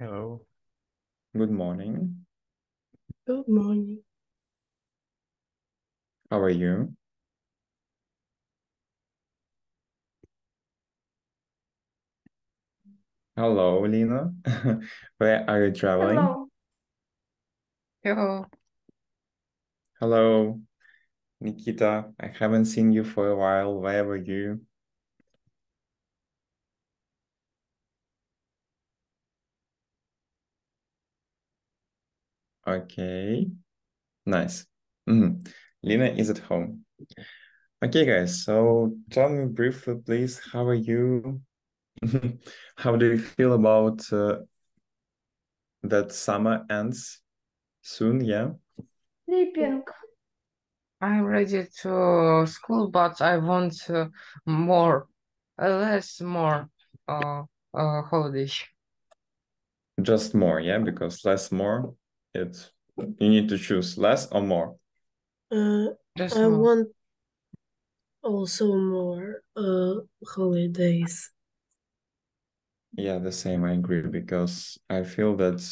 Hello. Good morning. Good morning. How are you? Hello, Lina. Where are you traveling? Hello. Hello. Hello, Nikita. I haven't seen you for a while. Where were you? Okay, nice. Lina is at home. Okay, guys, so tell me briefly, please, how are you? How do you feel about that summer ends soon, yeah? Sleeping. I'm ready to school, but I want more, more holiday. Just more, yeah? Because less more, it's you need to choose less or more. Just more. I want also more holidays. Yeah, the same, I agree, because I feel that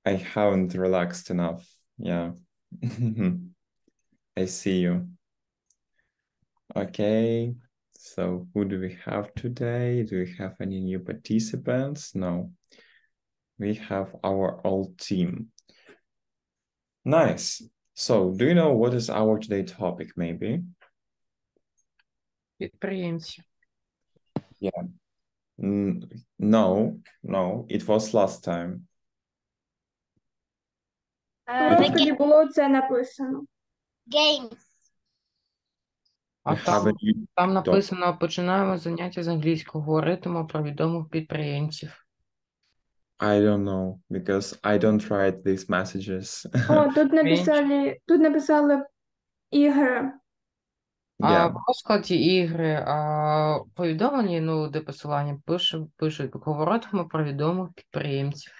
I haven't relaxed enough. Yeah. I see you. Okay, so who do we have today? Do we have any new participants? No. We have our old team. Nice. So, do you know what is our today topic, maybe? Підприємці. Yeah. No, it was last time. Тут тоді було це написано. Games. А We have a new там topic. написано, починаємо заняття з англійського, говоритимо про відомих підприємців. I don't know, because I don't write these messages. О, тут написали ігри. А Yeah. в розкладі ігри, повідомлені, де посилання, пишуть, говоритимо про відомих підприємців.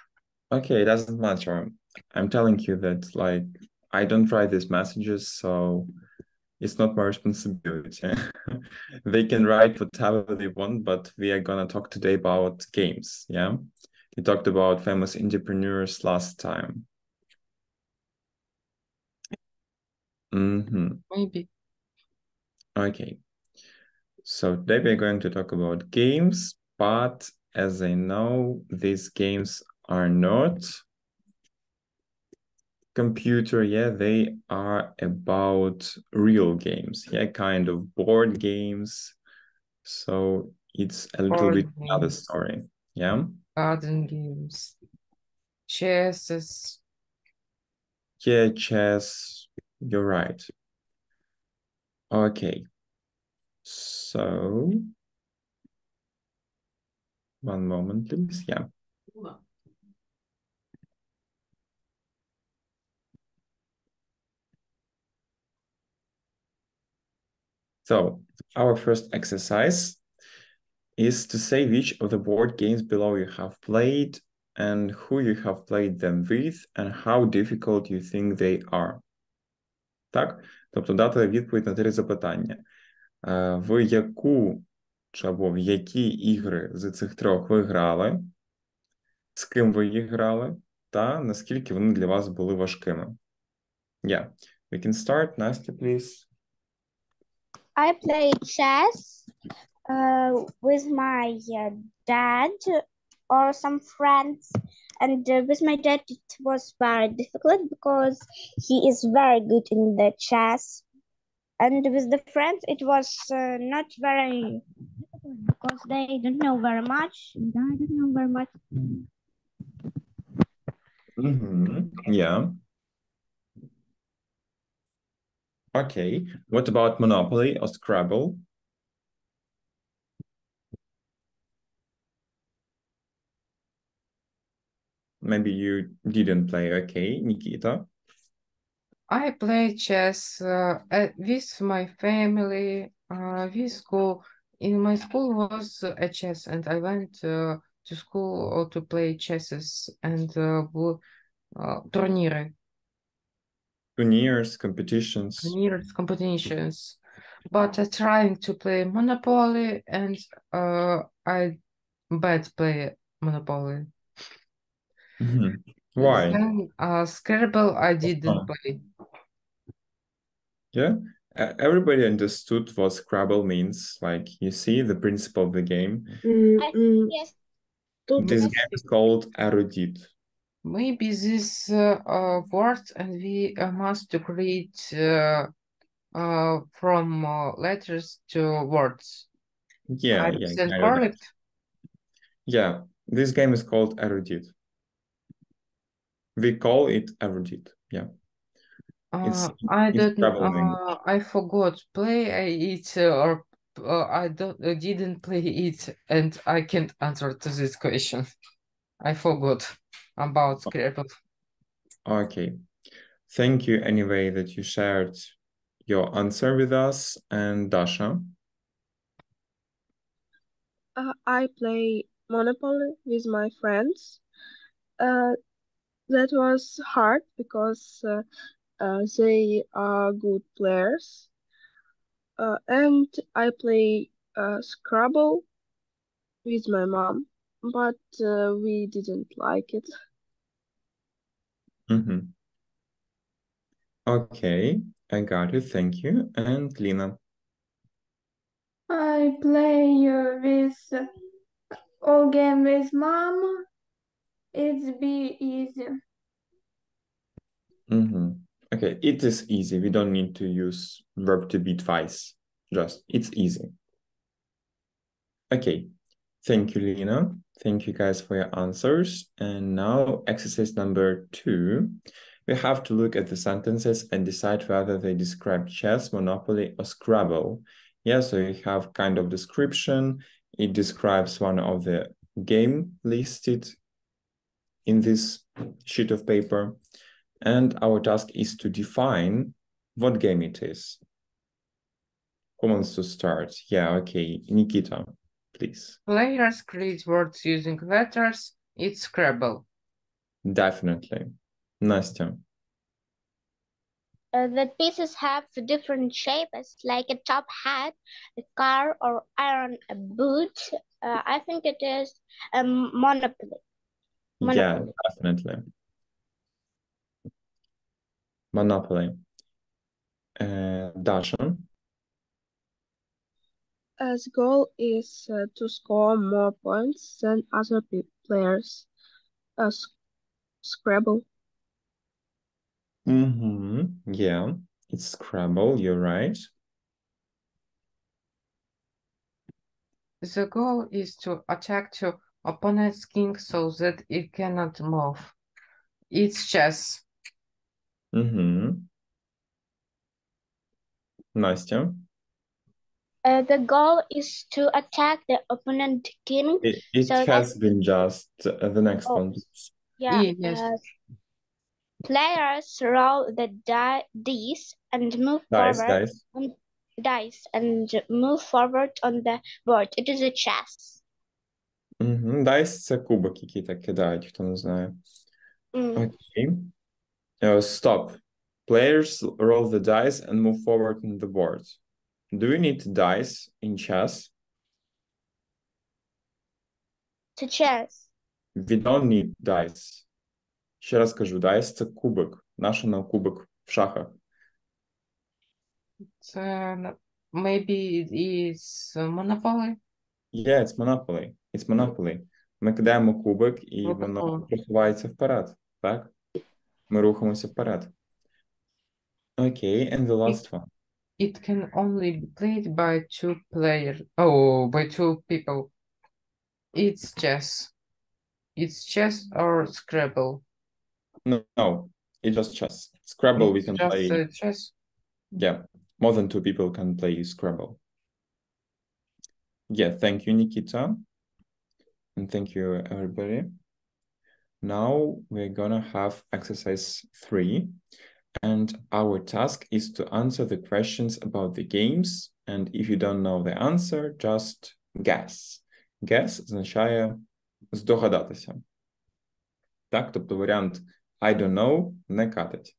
Okay, it doesn't matter. I'm telling you that, like, I don't write these messages, so it's not my responsibility. They can write whatever they want, but we are gonna talk today about games, yeah? We talked about famous entrepreneurs last time. Maybe. Okay. So today we're going to talk about games, but as I know, these games are not computer, yeah, they are about real games, yeah, kind of board games. So it's a little Board bit another games. story, yeah? Garden games. Chess. Yeah, chess, you're right. Okay. So, one moment, please, yeah. So, our first exercise is to say which of the board games below you have played and who you have played them with and how difficult you think they are. Так? Тобто дати відповідь на 3 запитання. В яку або в які ігри з цих 3 ви грали, з ким ви їх грали, та наскільки вони для вас були важкими. Yeah. We can start. Настя, please. I played chess with my dad or some friends, and with my dad it was very difficult because he is very good in the chess, and with the friends it was not very difficult because they don't know very much and I don't know very much. Yeah. Okay. What about Monopoly or Scrabble? Maybe you didn't play. Okay, Nikita. I play chess with my family, with school. In my school was a chess, and I went to school to play chesses and турніри. Turniers, competitions. Turniers, competitions. But I trying to play Monopoly, and I bad play Monopoly. Mhm. Why? Then Scrabble I didn't fun. play. Yeah, everybody understood what Scrabble means. Like, you see the principle of the game. Yes. This game is called erudite. Maybe these words and we must to create from letters to words. Yeah, Is yeah, that kind of. correct? Yeah, this game is called erudite. We call it erudite. Yeah. I it's don't. Scrabble in English. I forgot play it or I didn't play it, and I can't answer to this question. I forgot about Scrabble. Okay. Thank you anyway that you shared your answer with us. And Dasha? I play Monopoly with my friends. That was hard because they are good players. And I play Scrabble with my mom, but we didn't like it. Mm-hmm. Okay, I got it. Thank you. And Lina? I play with all game with mom. It's be easy. Mm-hmm. Okay, it is easy. We don't need to use verb to be twice. Just, it's easy. Okay, thank you, Lina. Thank you guys for your answers. And now exercise number 2. We have to look at the sentences and decide whether they describe chess, Monopoly, or Scrabble. Yeah, so you have kind of description. It describes one of the game listed in this sheet of paper. And our task is to define what game it is. Who wants to start? Yeah, okay, Nikita, please. Players create words using letters. It's Scrabble. Definitely. Nastya. The pieces have different shapes, like a top hat, a car, or iron boot. I think it is a Monopoly. Yeah, definitely. Monopoly. Dasha. The goal is to score more points than other players. Scrabble. Mm-hmm. Yeah, it's Scrabble, you're right. The goal is to attack to opponent's king so that it cannot move. It's chess. Mm-hmm. Nastya. The goal is to attack the opponent king. It so has that, been just the next one. yeah, Yes. players roll the dice and move Dice, forward. dice. Dice and move forward on the board. It is a chess. Mm-hmm. Dice – це кубок, який так кидають, хто не знає. Okay. Stop. Players roll the dice and move forward on the board. Do you need dice in chess? To chess. We don't need dice. Ще раз кажу, dice – це кубок. Нащо нам кубок в шахах? Maybe it's Monopoly. Yeah, it's Monopoly. It's Monopoly. Ми кидаємо кубик, і воно просувається вперед. Так? Ми рухаємося вперед. Okay, and the last one. It can only be played by two players. Oh, by two people. It's chess. It's chess or Scrabble. No, it's just chess. Scrabble we can play. Just chess. Yeah, more than two people can play Scrabble. Yeah, thank you, Nikita. And thank you, everybody. Now we're gonna have exercise 3. And our task is to answer the questions about the games. And if you don't know the answer, just guess. Guess означає здогадатися. Так, тобто варіант I don't know не катить.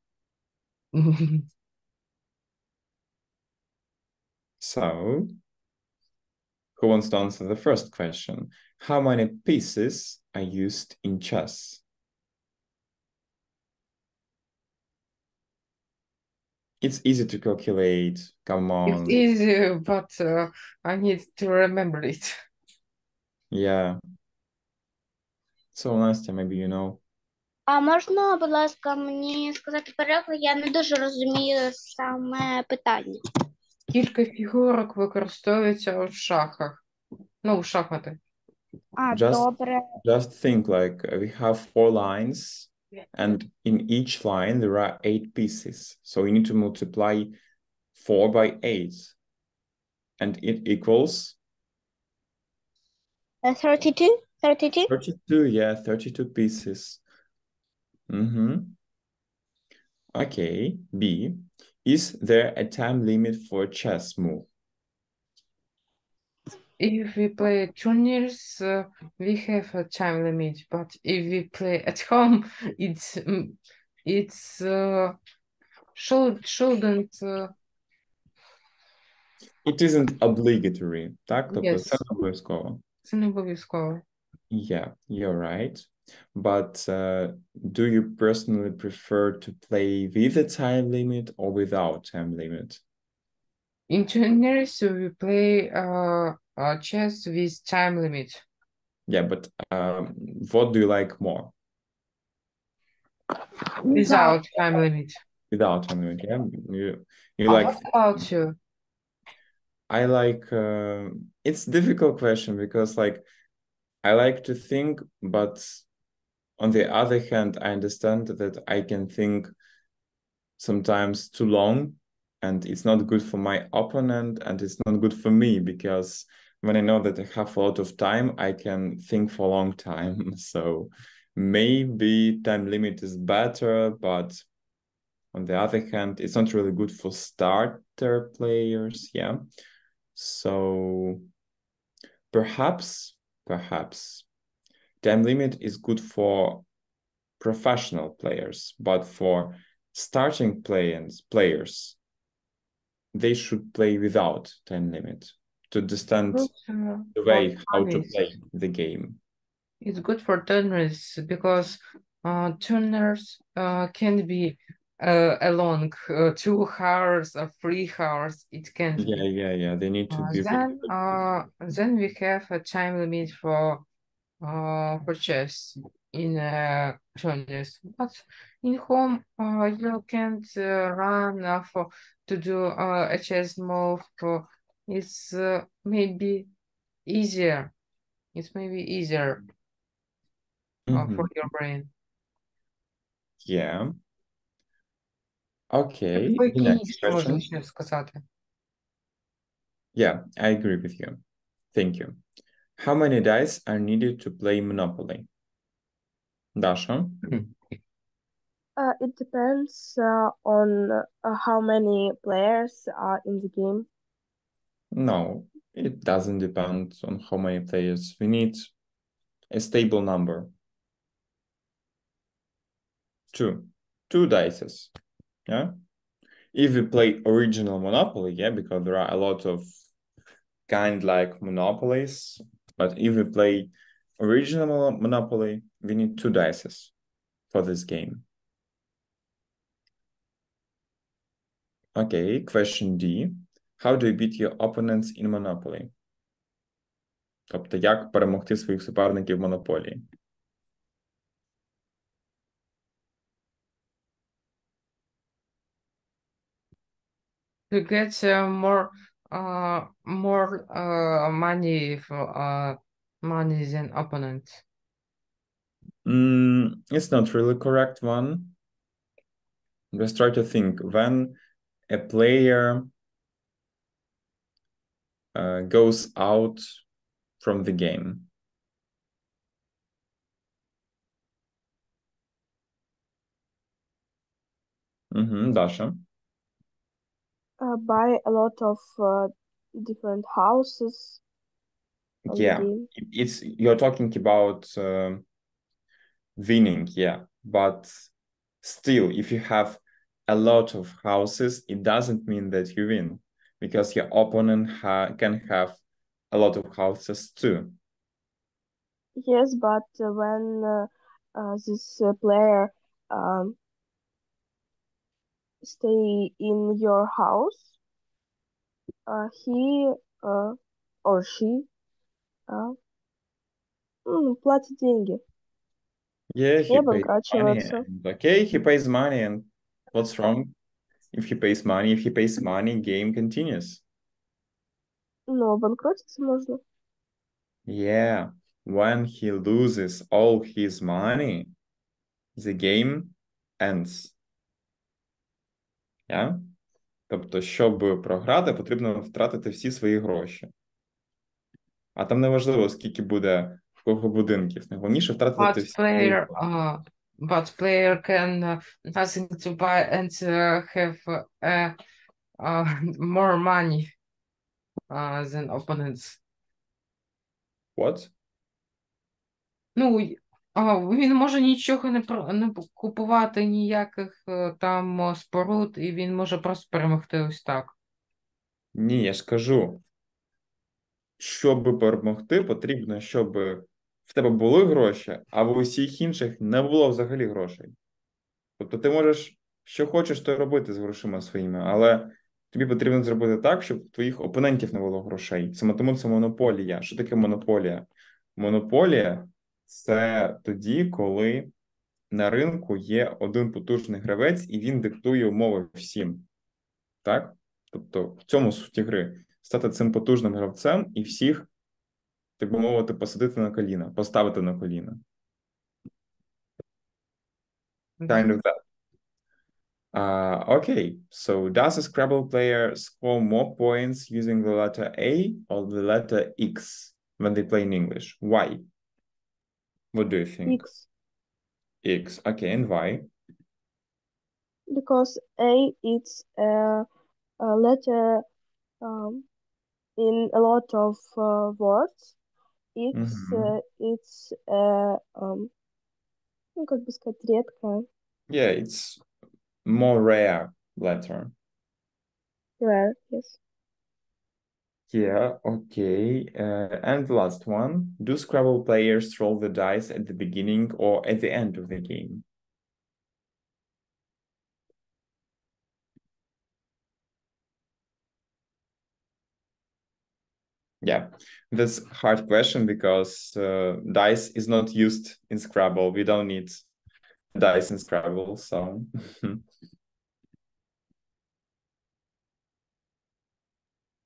So, Who wants to answer the first question? How many pieces are used in chess? It's easy to calculate. Come It's on. easy, but I need to remember it. Yeah. So, Nastya, maybe you know. А можна, будь ласка, мені сказати переклад? Я не дуже розумію саме питання. Скільки фігурок використовується у шахах? Ну, у шахмати. Добре. Just think like we have 4 lines, and in each line there are 8 pieces. So you need to multiply 4 by 8, and it equals 32? 32? 32. Yeah, 32 pieces. Okay. B. Is there a time limit for a chess move? If we play tournaments, we have a time limit. But if we play at home, it's shouldn't. It isn't obligatory. Так? Тобто Yes. це не обов'язково. Це не обов'язково. Yeah, you're right. But do you personally prefer to play with a time limit or without time limit? In tournaments, we play chess with time limit. Yeah, but what do you like more? Without time limit. Without time limit, yeah? You like... What about you? I like... it's a difficult question because like I like to think, but on the other hand, I understand that I can think sometimes too long, and it's not good for my opponent, and it's not good for me, because when I know that I have a lot of time, I can think for a long time. So maybe time limit is better, but on the other hand, it's not really good for starter players, yeah. So perhaps time limit is good for professional players, but for starting players, they should play without time limit to understand the way how to play the game. It's good for turners because turners can be a long 2 hours or 3 hours. It can be. Yeah. They need to be. Then we have a time limit for chess in turners, but in home you can't run to do a chess move. It's maybe easier. It's maybe easier for your brain. Yeah. Okay. Какой The next книжки можна question. ще сказати? Yeah, I agree with you. Thank you. How many dice are needed to play Monopoly? Dasha? It depends on how many players are in the game. No, it doesn't depend on how many players. We need a stable number. 2 dices. Yeah. If we play original Monopoly, yeah, because there are a lot of kind like monopolies, but if we play original Monopoly, we need 2 dices for this game. Okay, question D. How do you beat your opponents in Monopoly? Тобто, як перемогти своїх суперників в Монополії? To get more money for money than opponent. It's not really correct one. Just try to think when a player goes out from the game. Dasha? Buy a lot of different houses. Yeah, you're talking about winning, yeah, but still, if you have a lot of houses, it doesn't mean that you win, because your opponent can have a a lot of houses too. Yes, but when this player stay in your house, he or she платит деньги. Yeah, he Не pays money, обанкрачивается. and okay, he pays money, and what's wrong? If he pays money, game continues. Но обанкротиться можно. Yeah, when he loses all his money, the game ends. Yeah? Тобто, щоб програти, потрібно втратити всі свої гроші. А там не важливо, скільки буде в кого будинків. Найголовніше втратити всі свої гроші. But player can nothing to buy and have more money than opponents. What? Ну, він може нічого не купувати, ніяких там споруд, і він може просто перемогти ось так. Ні, я ж кажу. Щоб перемогти, потрібно, щоб в тебе були гроші, а в усіх інших не було взагалі грошей. Тобто ти можеш, що хочеш, то робити з грошима своїми, але тобі потрібно зробити так, щоб в твоїх опонентів не було грошей. Саме тому це монополія. Що таке монополія? Монополія – це тоді, коли на ринку є один потужний гравець, і він диктує умови всім. Так? Тобто в цьому суть гри. Стати цим потужним гравцем і всіх, так би мовити, посадити на коліна, поставити на коліна. Kind of that. Okay, so does a Scrabble player score more points using the letter A or the letter X when they play in English? Why? What do you think? X. X. Okay, and why? Because A is a letter in a lot of words. X it's ну, как бы сказать, редкое. Yeah, it's more rare letter. Rare, yes. Yeah, okay. And the last one. Do Scrabble players roll the dice at the beginning or at the end of the game? Yeah, that's a hard question because dice is not used in Scrabble. We don't need dice in Scrabble, so...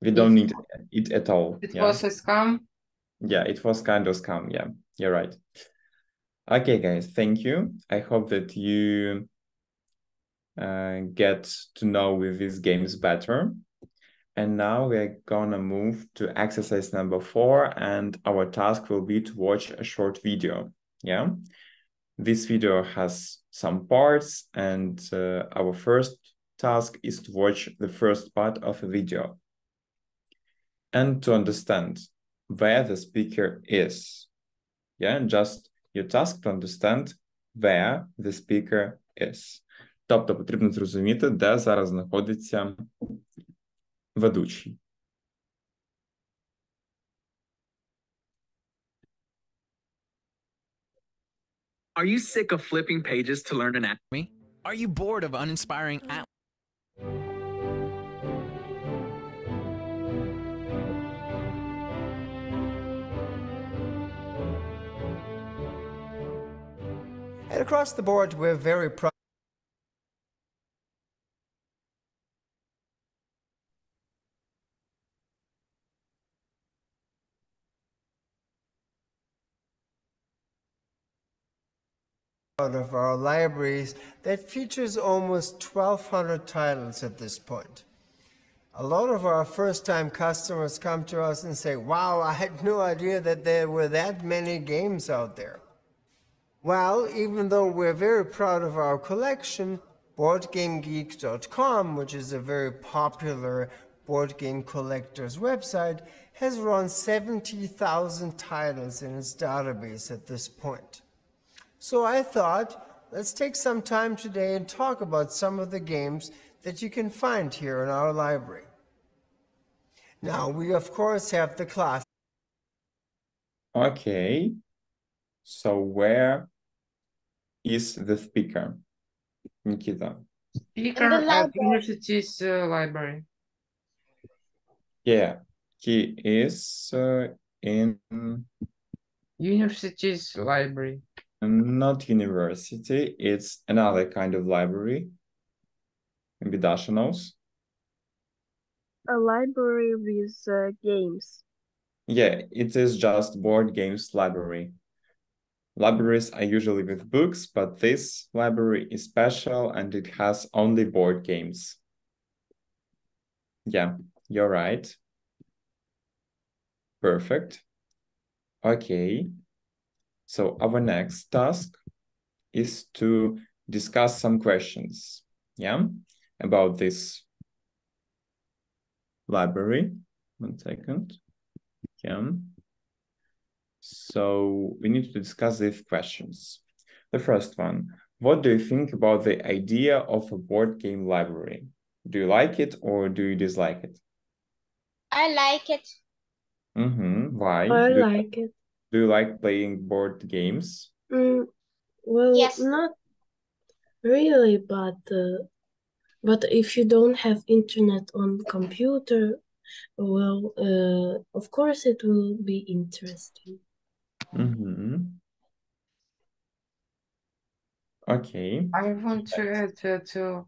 We don't need it at all. It was a scam. Yeah, it was kind of scam. Yeah, you're right. Okay, guys, thank you. I hope that you get to know with these games better. And now we're gonna move to exercise number 4, and our task will be to watch a short video. Yeah, this video has some parts, and our first task is to watch the first part of a video and to understand where the speaker is. Yeah, and just your task to understand where the speaker is. Тобто потрібно зрозуміти, де зараз знаходиться ведучий. Are you sick of flipping pages to learn anatomy? Are you bored of uninspiring And across the board, we're very proud of our libraries that features almost 1,200 titles at this point. A lot of our first-time customers come to us and say, wow, I had no idea that there were that many games out there. Well, even though we're very proud of our collection, BoardGameGeek.com, which is a very popular board game collector's website, has around 70,000 titles in its database at this point. So I thought, let's take some time today and talk about some of the games that you can find here in our library. Now, we of course have the classics. Okay. So where is the speaker? Nikita. Speaker the at library. university's library. Yeah, he is in University's library. not university, it's another kind of library. Maybe Dasha knows. A library with games. Yeah, it is just board games library. Libraries are usually with books, but this library is special and it has only board games. Yeah, you're right. Perfect. Okay. So our next task is to discuss some questions, yeah, about this library. 1 second. Yeah. So we need to discuss these questions. The first one, what do you think about the idea of a board game library? Do you like it or do you dislike it? I like it. Why? I like it. Do you like playing board games? Well, Yes. not really, but if you don't have internet on computer, well, of course it will be interesting. Okay. I want to add to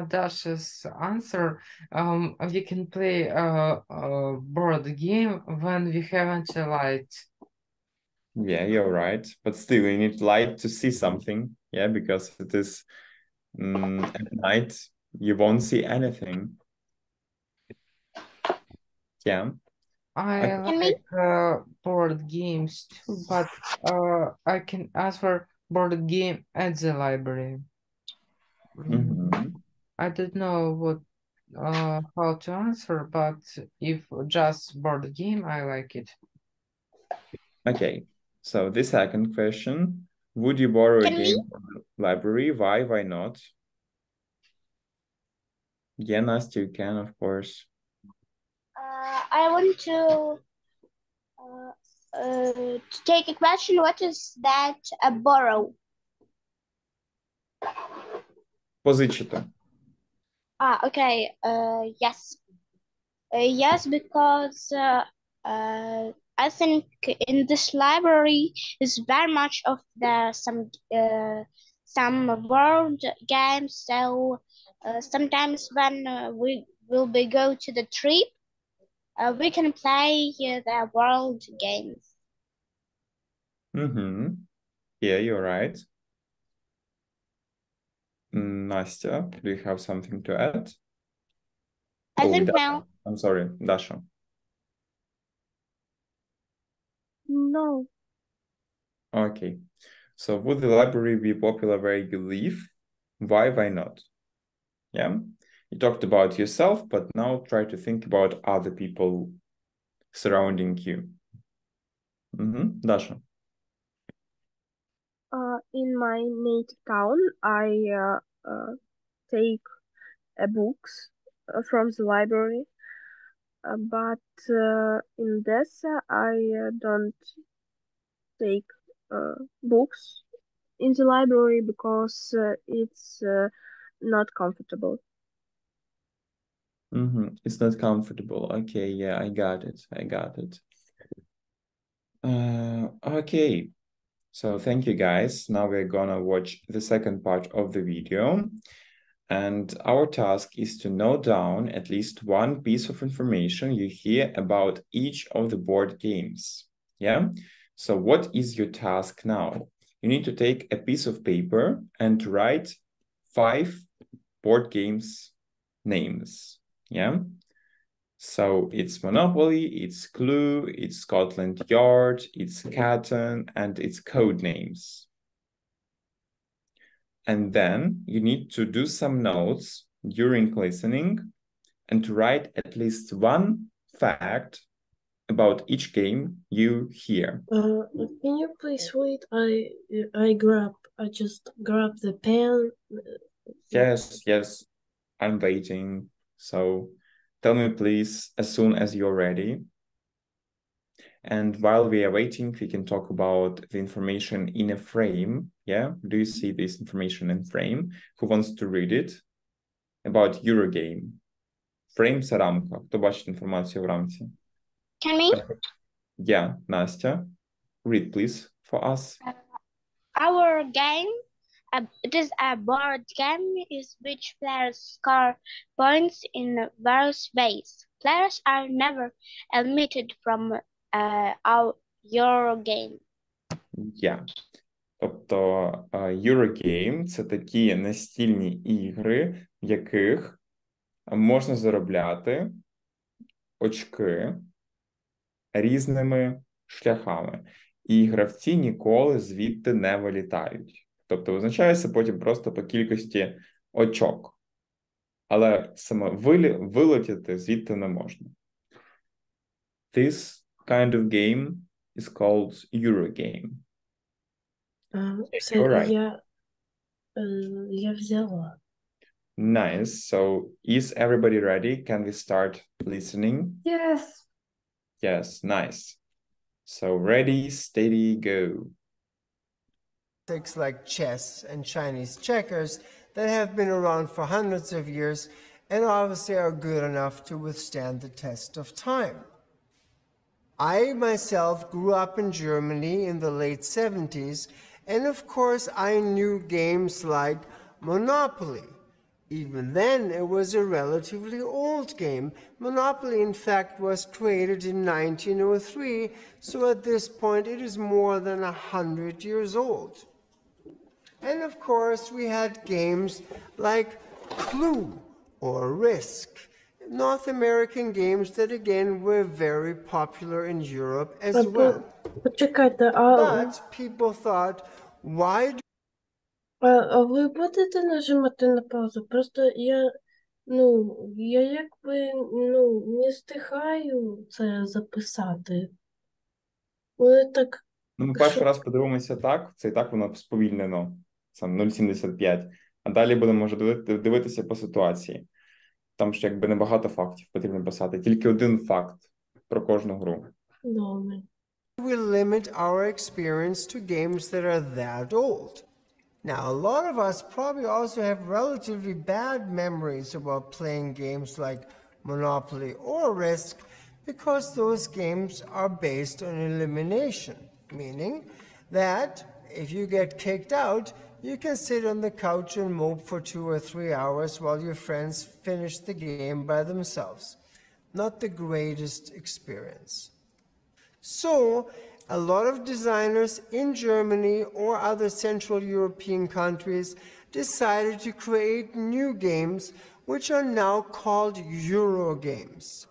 Dasha's answer. We can play a board game when we haven't a light. Yeah, you're right. But still, you need light to see something. Yeah, because it is at night, you won't see anything. Yeah. I like board games too, but I can ask for board game at the library. I don't know what how to answer, but if just board game, I like it. Okay. So the second question, would you borrow a Can game from the library? Why not? Yeah, Nastya, you can, of course. I want to take a question. What is that? A borrow. Позичити. Okay. Yes. Yes, because I think in this library is very much of the some world games. So sometimes when we will be go to the trip, we can play the world games. Yeah, you're right. Nastya, do you have something to add? I think Dasha. now. I'm sorry, Dasha. No. Okay. So would the library be popular where you live? Why not? Yeah. You talked about yourself, but now try to think about other people surrounding you. Dasha. In my native town, I take books from the library, but in Odessa, I don't take books in the library because it's not comfortable. It's not comfortable. Okay, yeah, I got it. Okay. So thank you guys. Now we're gonna watch the second part of the video. And our task is to note down at least one piece of information you hear about each of the board games. Yeah? So what is your task now? You need to take a piece of paper and write 5 board games names. Yeah? So it's Monopoly, it's Clue, it's Scotland Yard, it's Catan, and it's code names. And then you need to do some notes during listening and to write at least one fact about each game you hear. Can you please wait? I just grab the pen. Yes, I'm waiting. So tell me please as soon as you're ready. And while we are waiting, we can talk about the information in a frame. Yeah, do you see this information in frame? Who wants to read it? About Eurogame. Frame – це рамка. Хто бачить інформацію в рамці? Can we? Yeah, Настя. Read, please, for us. Our game, it is a board game is which players score points in various ways. Players are never eliminated from our Eurogame. Yeah. Тобто Eurogame – це такі настільні ігри, в яких можна заробляти очки різними шляхами. І гравці ніколи звідти не вилітають. Тобто визначається потім просто по кількості очок. Але саме вилетіти звідти не можна. This kind of game is called Eurogame. Все, Alright. я взяла. Nice. So, is everybody ready? Can we start listening? Yes. Yes, nice. So, ready, steady, go. Things like chess and Chinese checkers that have been around for hundreds of years and obviously are good enough to withstand the test of time. I myself grew up in Germany in the late 70s, and of course I knew games like Monopoly. Even then, it was a relatively old game. Monopoly, in fact, was created in 1903, so at this point it is more than 100 years old. And of course, we had games like Clue or Risk, North American games that again were very popular in Europe as well. Почекайте, But people thought, why do а ви будете нажимати на паузу? Просто я якби, не встигаю це записати. Вони так, Ну, ми перший раз подивимося так, це і так воно сповільнено, сам 0,75, а далі будемо вже дивитися по ситуації. Там ж якби небагато фактів потрібно писати, тільки один факт про кожну гру. добре. we limit our experience to games that are that old? Now, a lot of us probably also have relatively bad memories about playing games like Monopoly or Risk because those games are based on elimination, meaning that if you get kicked out, you can sit on the couch and mope for 2 or 3 hours while your friends finish the game by themselves. Not the greatest experience. So, a lot of designers in Germany or other Central European countries decided to create new games which are now called Euro games.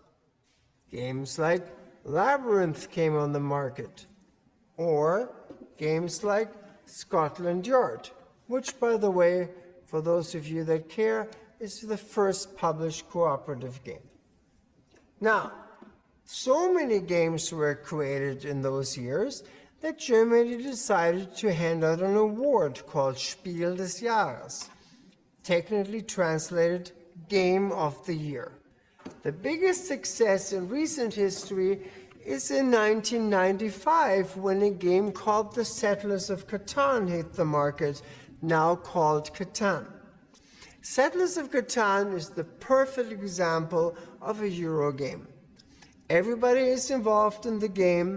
Games like Labyrinth came on the market, or games like Scotland Yard, which, by the way, for those of you that care, is the first published cooperative game. Now, so many games were created in those years that Germany decided to hand out an award called Spiel des Jahres, technically translated Game of the Year. The biggest success in recent history is in 1995 when a game called The Settlers of Catan hit the market, now called Catan. Settlers of Catan is the perfect example of a Euro game. Everybody is involved in the game.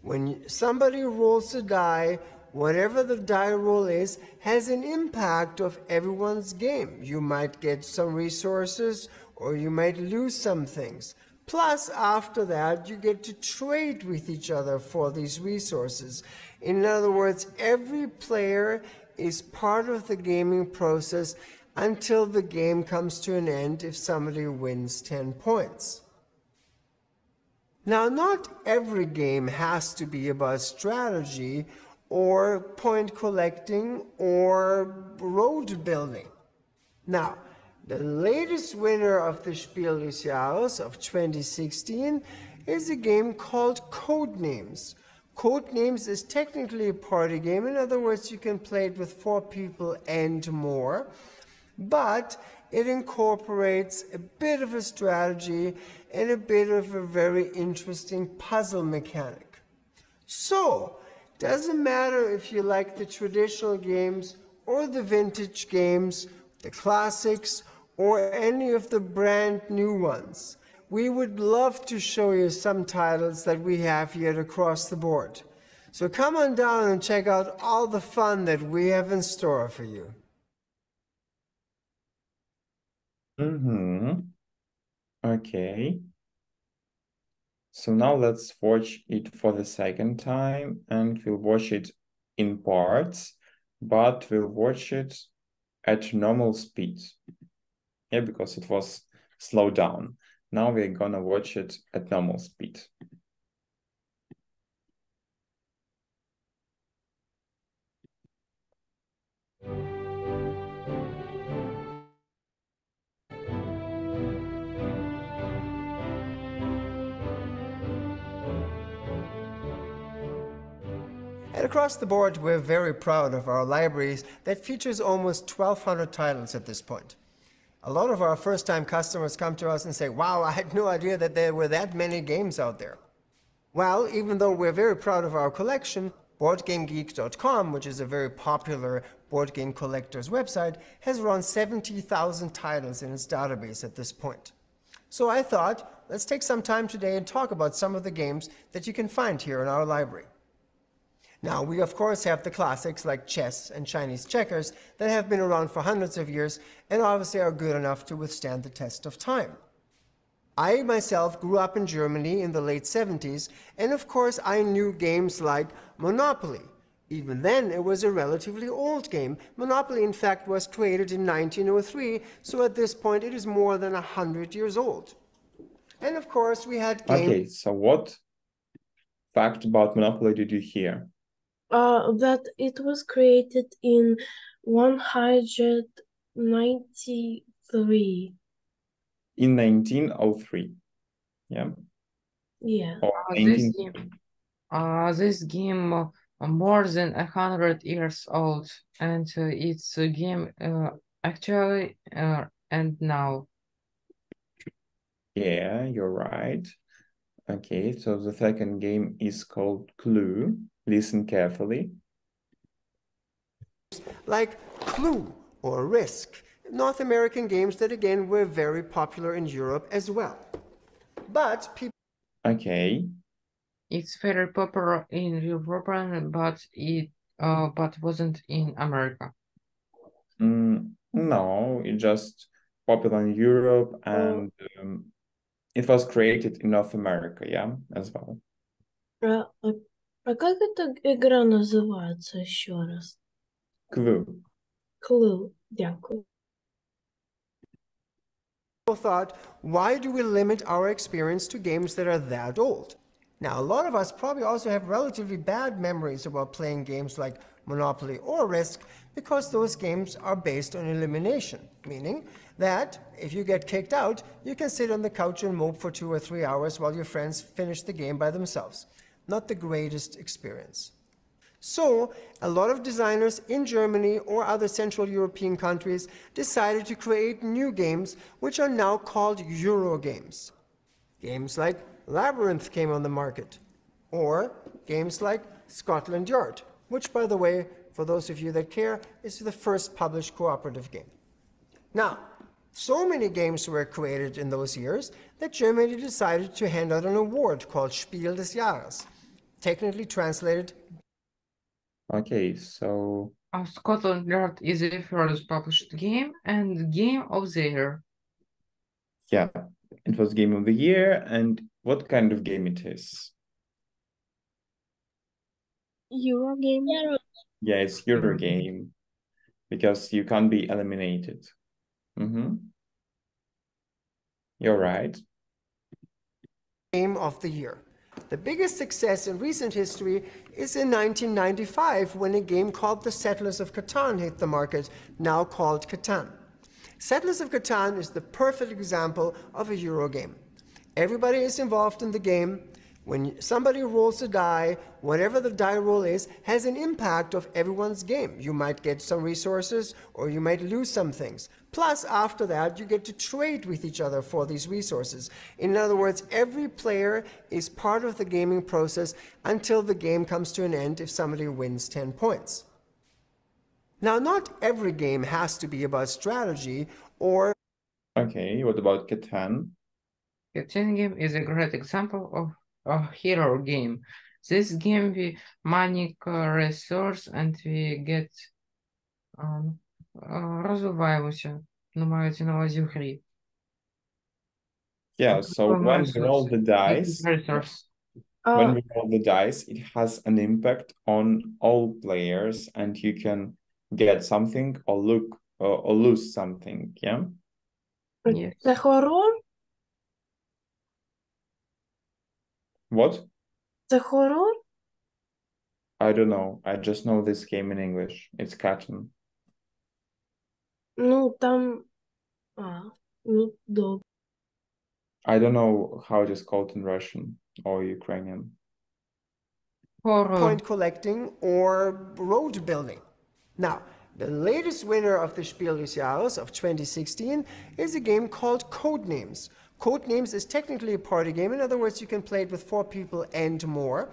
When somebody rolls a die, whatever the die roll is has an impact of everyone's game. You might get some resources or you might lose some things. Plus, after that, you get to trade with each other for these resources. In other words, every player is part of the gaming process until the game comes to an end if somebody wins 10 points. Now, not every game has to be about strategy or point collecting or road building. Now, the latest winner of the Spiel des Jahres of 2016 is a game called Codenames. Codenames is technically a party game. In other words, you can play it with 4 people and more. But it incorporates a bit of a strategy and a bit of a very interesting puzzle mechanic. So, doesn't matter if you like the traditional games or the vintage games, the classics, or any of the brand new ones. We would love to show you some titles that we have here across the board. So come on down and check out all the fun that we have in store for you. Okay. So now let's watch it for the second time, and we'll watch it in parts, but we'll watch it at normal speed. Yeah, because it was slowed down. Now we're gonna watch it at normal speed. And across the board, we're very proud of our libraries that features almost 1,200 titles at this point. A lot of our first-time customers come to us and say, wow, I had no idea that there were that many games out there. Well, even though we're very proud of our collection, BoardGameGeek.com, which is a very popular board game collector's website, has around 70,000 titles in its database at this point. So I thought, let's take some time today and talk about some of the games that you can find here in our library. Now, we of course have the classics like chess and Chinese checkers that have been around for hundreds of years and obviously are good enough to withstand the test of time. I myself grew up in Germany in the late 70s, and of course I knew games like Monopoly. Even then, it was a relatively old game. Monopoly, in fact, was created in 1903, so at this point it is more than 100 years old. And of course we had games... Okay, so what fact about Monopoly did you hear? That it was created in 193. In 1903. Yeah. Yeah. Or This game more than 100 years old, and it's a game actually and now. Yeah, you're right. Okay, so the second game is called Clue. Listen carefully. Like Clue or Risk, North American games that again were very popular in Europe as well. But people... Okay. It's very popular in Europe, but it wasn't in America. No, it's just popular in Europe, and it was created in North America, yeah, as well. А как эта игра называется еще раз? Clue. Clue. Дякую. People thought, why do we limit our experience to games that are that old? Now, a lot of us probably also have relatively bad memories about playing games like Monopoly or Risk because those games are based on elimination, meaning that if you get kicked out, you can sit on the couch and mope for 2 or 3 hours while your friends finish the game by themselves. Not the greatest experience. So, a lot of designers in Germany or other Central European countries decided to create new games which are now called Euro games. Games like Labyrinth came on the market, or games like Scotland Yard, which, by the way, for those of you that care, is the first published cooperative game. Now, so many games were created in those years that Germany decided to hand out an award called Spiel des Jahres, technically translated. Okay, so... Scotland Yard is the first published game and game of the year. Yeah, it was game of the year, and what kind of game it is? Euro game. Yeah, it's Euro game, because you can't be eliminated. You're right. Game of the year. The biggest success in recent history is in 1995 when a game called The Settlers of Catan hit the market, now called Catan. Settlers of Catan is the perfect example of a Euro game. Everybody is involved in the game. When somebody rolls a die, whatever the die roll is, has an impact of everyone's game. You might get some resources or you might lose some things. Plus, after that, you get to trade with each other for these resources. In other words, every player is part of the gaming process until the game comes to an end if somebody wins 10 points. Now, not every game has to be about strategy or... Okay, what about Catan? Catan game is a great example of a hero game. This game we manage resource and we get розвиваємося, мається на увазі в грі. Yeah, so when we roll the dice, when we roll the dice, it has an impact on all players, and you can get something or lose something. Yeah. Yes. Це хорор? What? Це хорор? I don't know. I just know this game in English. It's Catan. Ну, там... ну, добре. I don't know how it is called in Russian or Ukrainian. point collecting or road building. Now, the latest winner of the Spiel des Jahres of 2016 is a game called Codenames. Codenames is technically a party game. In other words, you can play it with 4 people and more,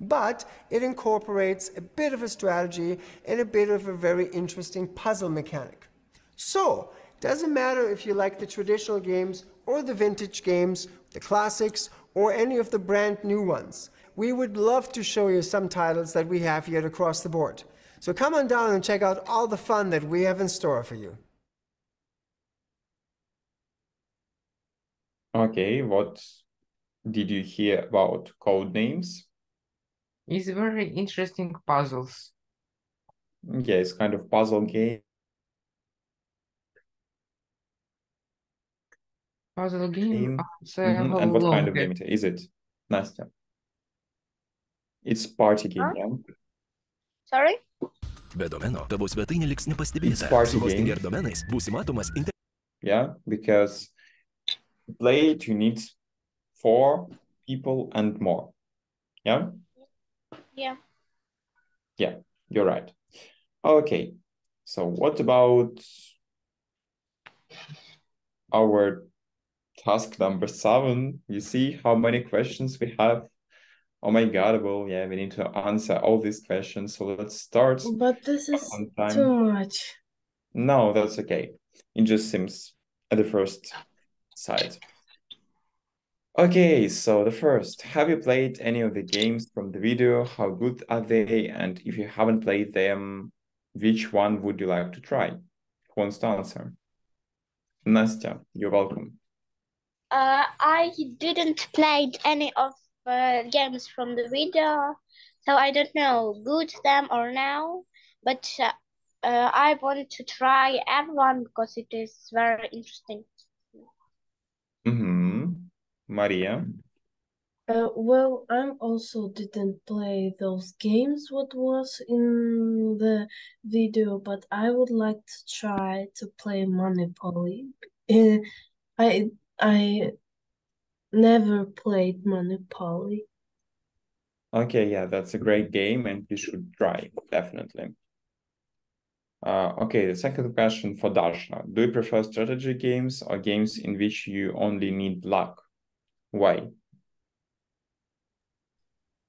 but it incorporates a bit of a strategy and a bit of a very interesting puzzle mechanic. So, doesn't matter if you like the traditional games or the vintage games, the classics, or any of the brand new ones. We would love to show you some titles that we have here across the board. So come on down and check out all the fun that we have in store for you. Okay, what did you hear about Codenames? It's very interesting puzzles. Yeah, it's kind of puzzle game. Puzzle game. And what kind of game is it, Nastya? It's party game, yeah? Sorry? Be domeno tavo svetainė liks nepastebėta. Party Su game. hosting ir domenais būsi matomas Yeah, because to play it, you need 4 people and more. Yeah? Yeah. Yeah, you're right. Okay, so what about our task number 7? You see how many questions we have? Oh my God, well, yeah, we need to answer all these questions. So let's start. But this is on time. too much. No, that's okay. It just seems at the first sight. Okay, so the first, have you played any of the games from the video? How good are they? And if you haven't played them, which one would you like to try? Who wants to answer? Nastya, you're welcome. I didn't play any of games from the video, so I don't know good them or no, but I want to try everyone because it is very interesting. Maria? Well, I also didn't play those games what was in the video, but I would like to try to play Monopoly. I never played Monopoly. Okay, yeah, that's a great game and you should try, definitely. Okay, the second question for Dasha. Do you prefer strategy games or games in which you only need luck? Why?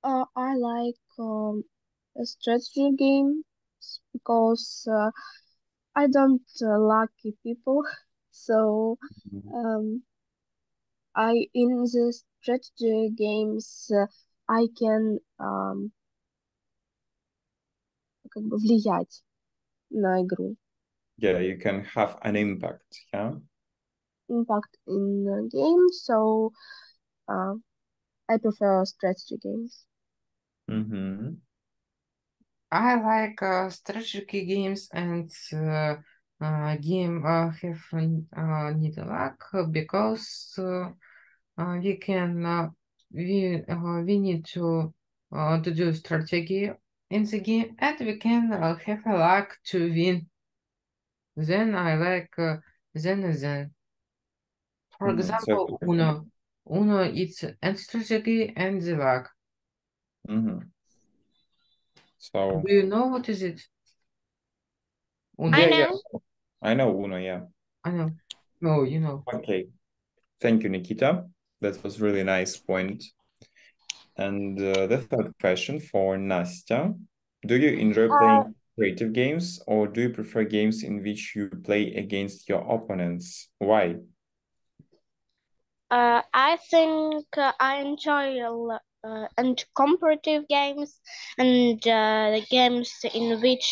I like strategy games because I don't lucky people, so in the strategy games I can как бы влиять на игру. Yeah, you can have an impact, yeah? Impact in the game, so I prefer strategy games. I like strategy games and game have need luck because we can we need to do strategy in the game and we can have a luck to win. Then I like then. For example, Uno. Uno it's and strategy and the luck. So, Do you know what is it? Uno. yeah, I yeah, know. I know Uno, yeah. I know. No, you know. Okay. Thank you, Nikita. That was really nice point. And the third question for Nastya. Do you enjoy playing creative games, or do you prefer games in which you play against your opponents? Why? I think I enjoy and competitive games and the games in which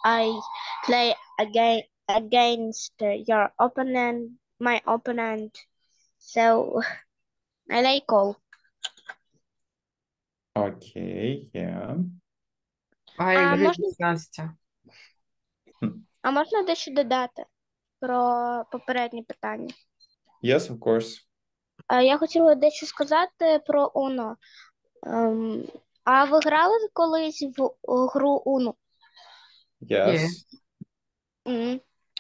I play against your opponent, my opponent. So I like all. Okay, yeah. I А agree можна, with Настя. а можна дещо додати про попереднє питання? Yes, of course. Я хотіла дещо сказати про Uno. А ви грали колись в гру Uno? Yes.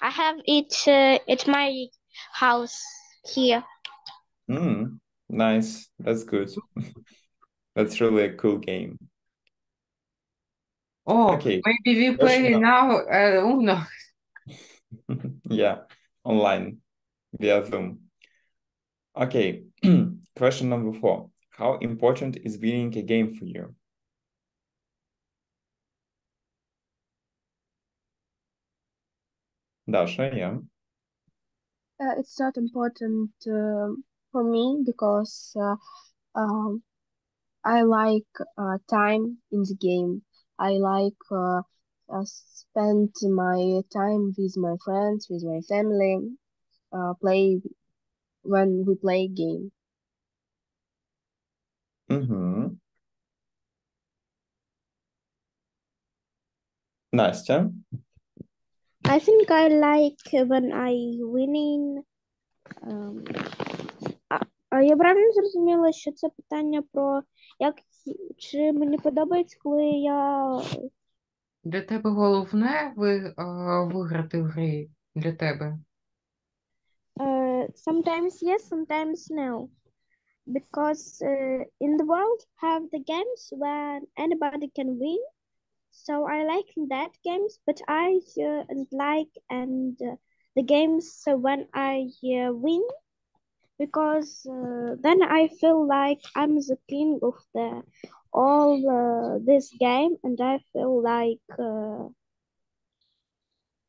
I have it at my house here. Nice. That's good. That's really a cool game. Oh, Okay. maybe we Question play now Uno. Yeah, online via Zoom. Okay. Question number 4. How important is winning a game for you? Dasha, yeah. It's not important for me because I like time in the game. I like spend my time with my friends, with my family, play when we play game. Настя? I think I like when I winning. Я правильно зрозуміла, що це питання про чи мені подобається, коли я Для тебе головне виграти в грі для тебе. Sometimes yes, sometimes no. Because in the world have the games when anybody can win. So I like that games, but I like the games when I win, because then I feel like I'm the king of all this game, and I feel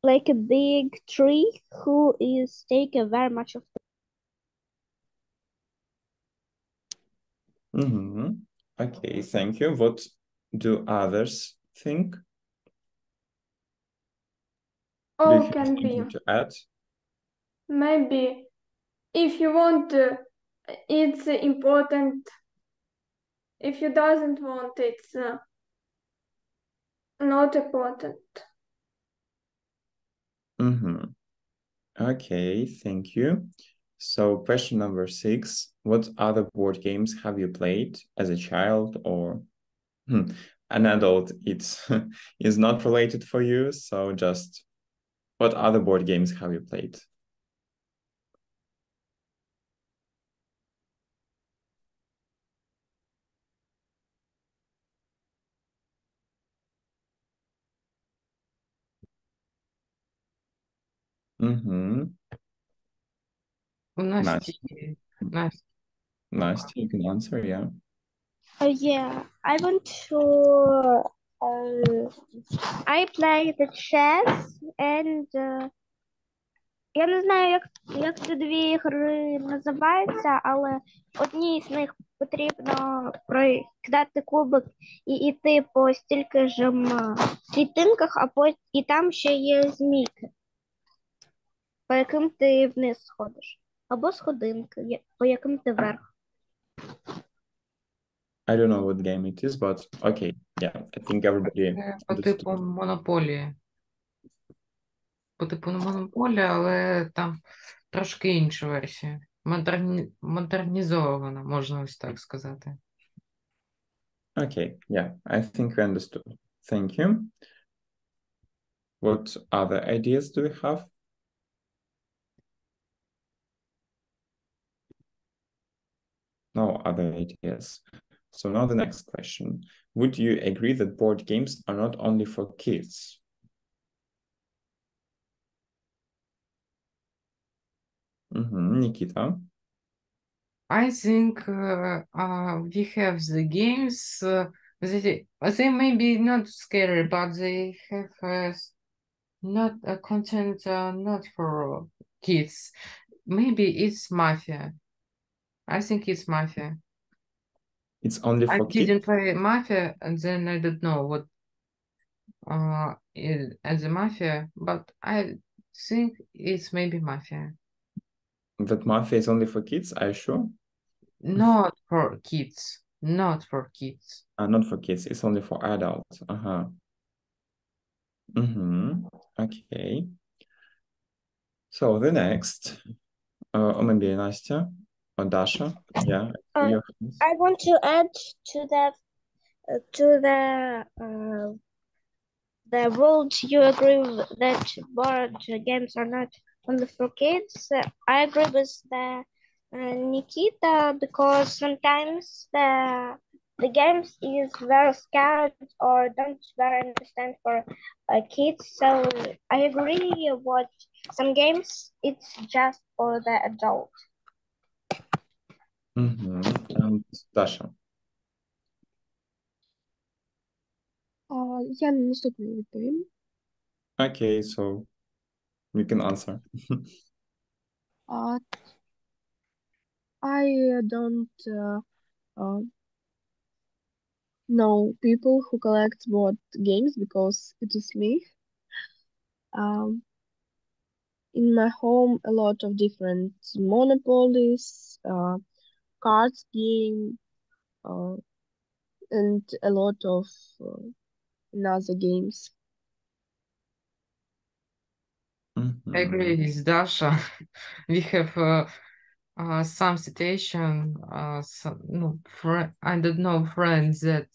like a big tree who is taking very much of. Okay, thank you. What do others think? Do you All have can something be. to add? Maybe if you want, it's important. If you doesn't want, it's not important. Okay, thank you. So question number 6. What other board games have you played as a child or an adult? It's is not related for you, so just what other board games have you played? У Насті. Настя, you can answer, yeah. Yeah, I want to. I play the chess and я не знаю, як ці дві гри називаються, але одній з них потрібно прокидати кубик і йти по стільки ж клітинках, і там ще є змійки, по яким ти вниз сходиш, або сходинки, по яким ти вверх. I don't know what game it is, but okay, yeah, I think everybody По типу монополії. По типу монополії, але там трошки інша версія. Модернізована, можна ось так сказати. Okay, yeah, I think I understood. Thank you. What other ideas do we have? No other ideas. So now the next question. Would you agree that board games are not only for kids? Nikita? I think we have the games they may be not scary, but they have not a content not for kids. Maybe it's Mafia. I think it's Mafia. It's only I for kids? didn't play Mafia, and then I don't know what is as a Mafia, but I think it's maybe Mafia. That Mafia is only for kids, are you sure? Not for kids. Not for kids. Not for kids, it's only for adults. Okay. So the next, or maybe Nastya or Dasha. Yeah. I want to add to the rules. You agree with that board games are not only for kids. I agree with the Nikita, because sometimes the games is very scared or don't very understand for kids. So I agree with some games it's just for the adult. And Dasha. Я на наступний відповім. Okay, so you can answer. I don't know people who collect board games because it is me. In my home, a lot of different monopolies, cards game, and a lot of other games. I agree with Dasha. We have some situation, I don't know, friends that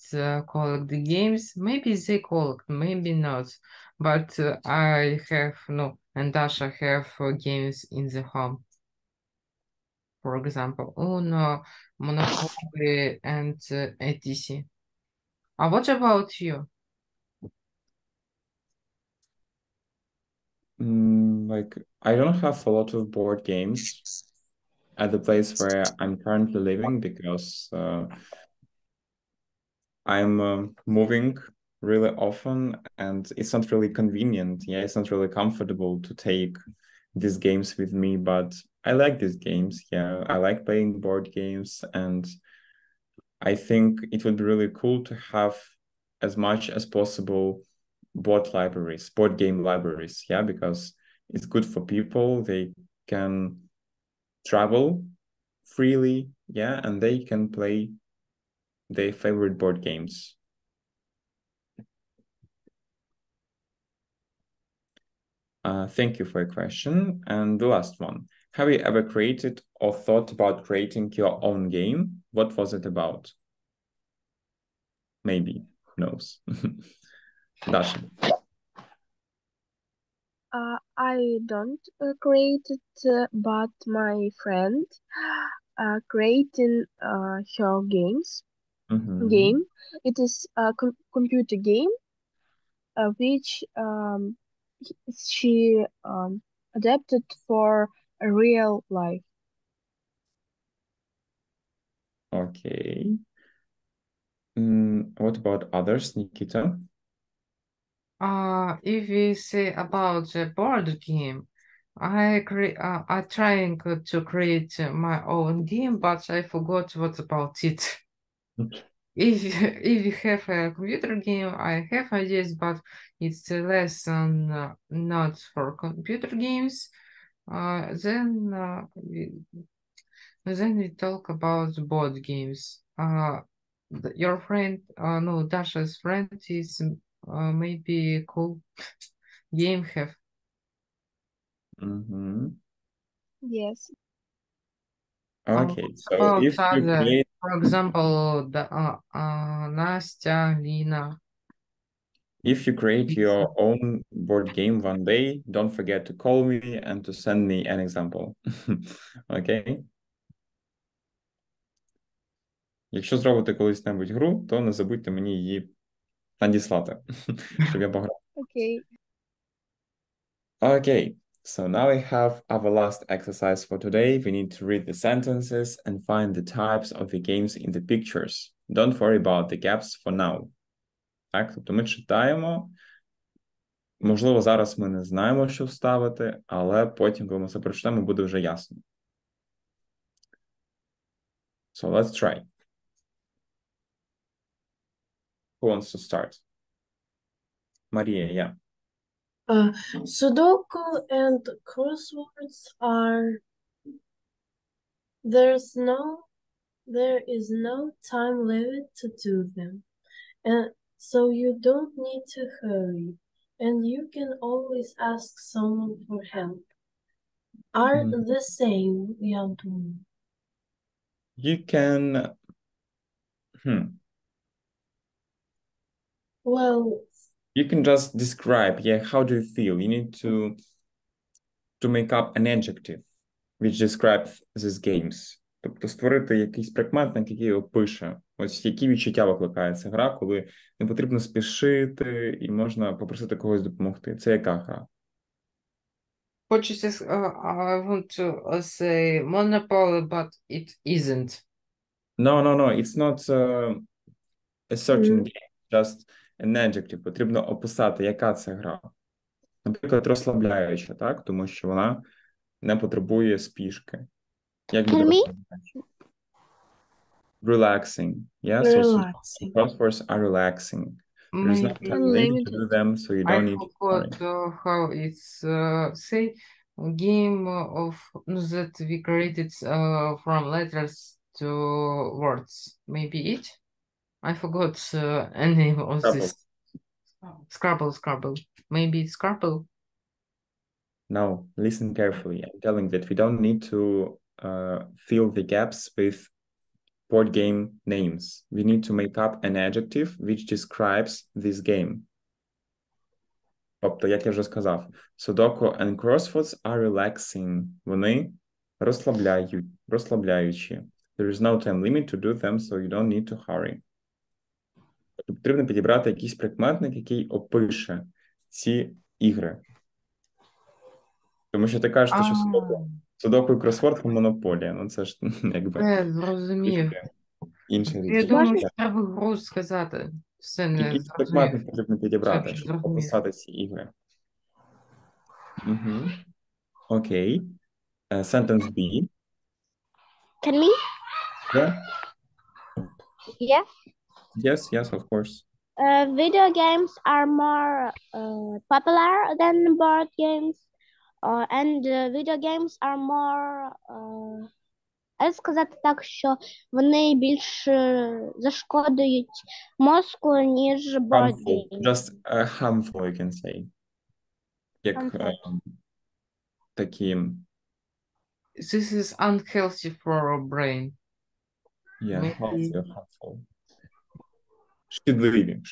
collect the games. Maybe they collect, maybe not. But I have, and Dasha have games in the home. For example, Uno, Monopoly, and etc. What about you? Like, I don't have a lot of board games at the place where I'm currently living because I'm moving really often and it's not really convenient. Yeah, it's not really comfortable to take these games with me, but I like these games. Yeah, I like playing board games, and I think it would be really cool to have as much as possible board game libraries. Yeah, because it's good for people. They can travel freely, yeah, and they can play their favorite board games. Thank you for your question. And the last one. Have you ever created or thought about creating your own game? What was it about? Maybe. Who knows? Dasha. I don't create it, but my friend creating her game. It is a computer game which she adapted for a real life. Okay. What about others, Nikita? If we say about the board game, I'm trying to create my own game, but I forgot what about it. If you have a computer game, I have ideas, but it's a lesson not for computer games. Then we talk about board games. Your friend, Dasha's friend is maybe cool game have. Yes. Okay, so if you create, for example, Nastya, Lina. If you create your own board game one day, don't forget to call me and to send me an example. Okay? Якщо зробите колись-небудь гру, то не забудьте мені її надіслати, щоб я пограв. Okay. Okay, so now we have our last exercise for today. We need to read the sentences and find the types of the games in the pictures. Don't worry about the gaps for now. Так, тобто ми читаємо. Можливо, зараз ми не знаємо, що вставити, але потім, коли ми це прочитаємо, буде вже ясно. So let's try. Who wants to start? Марія, yeah. Sudoku and crosswords are there is no time limit to do them, and so you don't need to hurry, and you can always ask someone for help. Are the same, Yantun. You can... Well, You can just describe, yeah, how do you feel? You need to make up an adjective which describes these games. Тобто створити якийсь прикметник, який опише, ось які відчуття викликає ця гра, коли не потрібно спішити і можна попросити когось допомогти. Це яка гра? Хочеться, I want to say Monopoly, but it isn't. No, it's not a certain game, just an adjective. Потрібно описати, яка це гра. Наприклад, розслабляюча, так? Тому що вона не потребує спішки. Як буде розслабляюча? Relaxing. Yeah, relaxing. so crosswords are relaxing. There's no Maybe time limit to do them, so you don't need to forgot worry. how it's say game of that we created from letters to words. Maybe it? I forgot any of this. Scrabble. Maybe it's Scrabble. No, listen carefully. I'm telling that we don't need to fill the gaps with board game names. We need to make up an adjective which describes this game. Тобто, як я вже сказав, Sudoku and crosswords are relaxing. Вони розслабляючі. There is no time limit to do them, so you don't need to hurry. Потрібно підібрати якийсь прикметник, який опише ці ігри. Тому що ти кажеш, що Sudoku і кросворд – це монополія. Ну, це ж, якби... Зрозумів. Інша річ. Я думаю, що треба гру сказати. Все не Якийсь прикметник потрібно підібрати, щоб описати ці ігри. Окей. Sentence B. Can we? Yeah. Yeah. Yes, of course. Video games are more popular than board games, and video games are more, сказати так, що вони більш зашкодують мозку, ніж board Harmful. games. Just harmful, you can say. Як такі... This is unhealthy for our brain. Yeah, Maybe. healthy or harmful. Шкідливі.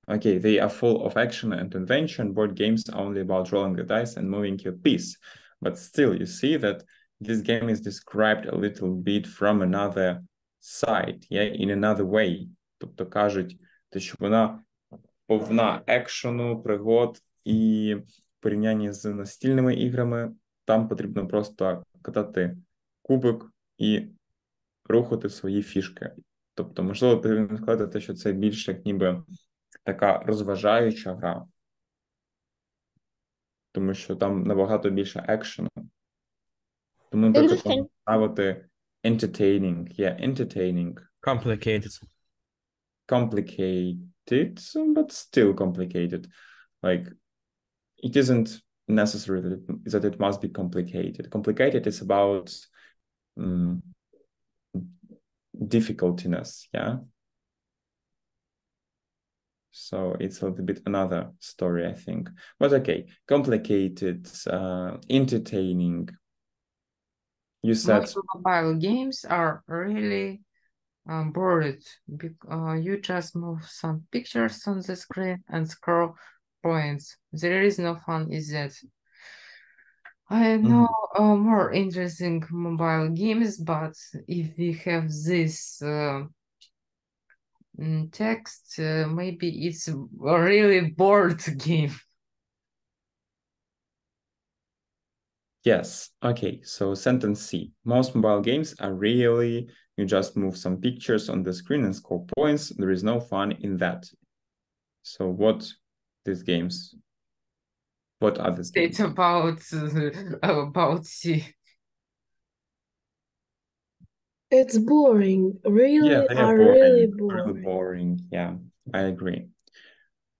Okay, they are full of action and invention. Board games are only about rolling the dice and moving your piece. But still, you see that this game is described a little bit from another side, yeah, in another way. Тобто кажуть, що вона повна екшену, пригод і в порівнянні з настільними іграми там потрібно просто катати кубик і рухати свої фішки. Тобто, можливо, потрібно сказати, що це більше як ніби така розважаюча гра, тому що там набагато більше екшену. Тому, наприклад, можна ставити entertaining. Yeah, entertaining. Complicated, but still complicated. Like, it isn't necessary that it must be complicated. Complicated is about difficultiness, yeah? So it's a little bit another story, I think. But okay, complicated, entertaining. You said... Most mobile games are really bored. You just move some pictures on the screen and scroll points. There is no fun in that. I know more interesting mobile games, but if we have this text, maybe it's a really bored game. Yes. Okay. So sentence C. Most mobile games are really, you just move some pictures on the screen and score points. There is no fun in that. So what these games? What are these games? It's about C. It's boring. Really, Yeah, they are really boring. boring. Really boring. Yeah, I agree.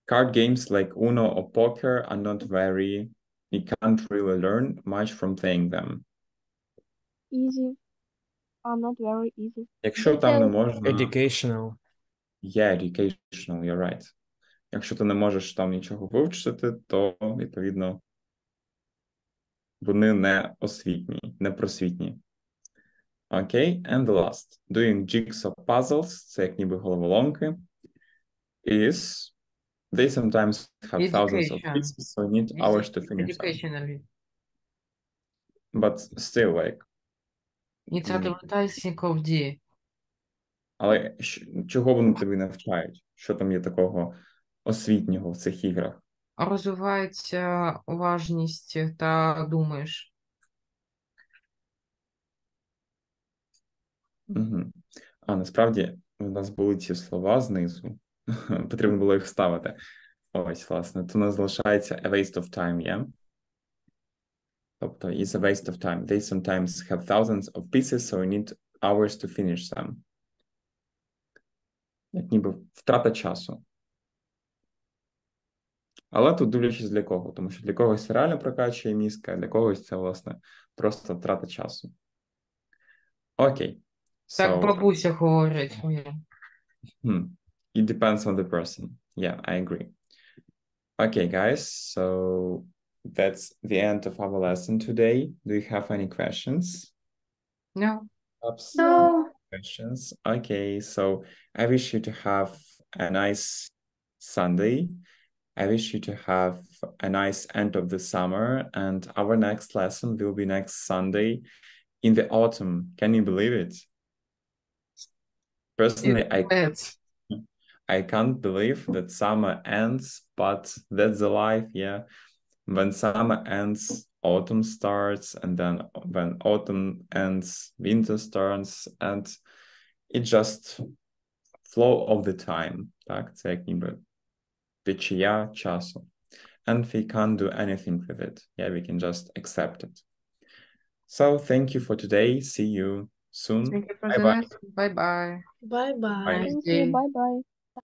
Card games like Uno or poker are not very, you can't really learn much from playing them. Easy. Not very easy. Якщо там не Details. можна... Educational. Yeah, educational, you're right. Якщо ти не можеш там нічого вивчити, то, відповідно, вони не освітні, не просвітні. Okay, and the last. Doing jigsaw puzzles, це як ніби головоломки, is... They sometimes have thousands of Education. pieces, so you need hours to finish them. Educationally. But still, like... It's advertising of D. Але чого вони тобі навчають? Що там є такого освітнього в цих іграх? Розвивається уважність та думаєш. Угу. А насправді у нас були ці слова знизу. Потрібно було їх ставити. Ось, власне. То у нас залишається a waste of time, yeah? Тобто, it's a waste of time. They sometimes have thousands of pieces, so you need hours to finish them. Як ніби втрата часу. Але тут дивлячись для кого, тому що для когось це реально прокачує мізк, а для когось це, власне, просто втрата часу. Окей. Так бабуся говорить. It depends on the person. Yeah, I agree. Okay, guys, so that's the end of our lesson today. Do you have any questions? No. No. Questions? Okay, so I wish you to have a nice Sunday. I wish you to have a nice end of the summer, and our next lesson will be next Sunday in the autumn. Can you believe it? Personally, I can't believe that summer ends, but that's the life, yeah. When summer ends, autumn starts, and then when autumn ends, winter starts, and it just flow of the time. Так, це як ніби течія часу. And we can't do anything with it. Yeah, we can just accept it. So thank you for today. See you soon. Thank you for Bye-bye. Bye-bye. Bye-bye. Thank you. Bye-bye.